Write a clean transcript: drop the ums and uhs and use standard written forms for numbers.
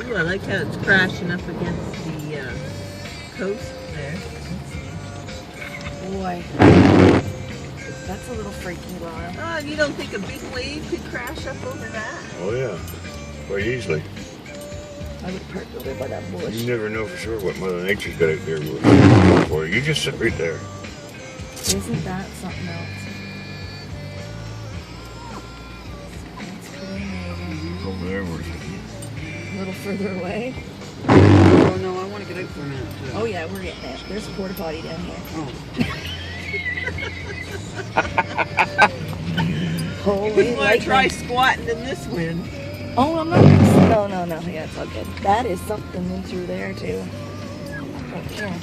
Ooh, I like how it's crashing up against the coast there. Boy, that's a little freaky, Laura. Oh, and you don't think a big wave could crash up over that? Oh yeah, quite easily. I would park over by that bush. You never know for sure what Mother Nature's got out there for. You just sit right there. Isn't that something else? That's pretty amazing. Over there, we're A little further away. Oh no, I want to get out for a minute. Oh yeah, we're getting it. There's a porta potty down here. Oh. Holy You want to try squatting in this wind? Oh, I'm not. No. Yeah, it's all good. That is something in through there too. Oh, sure.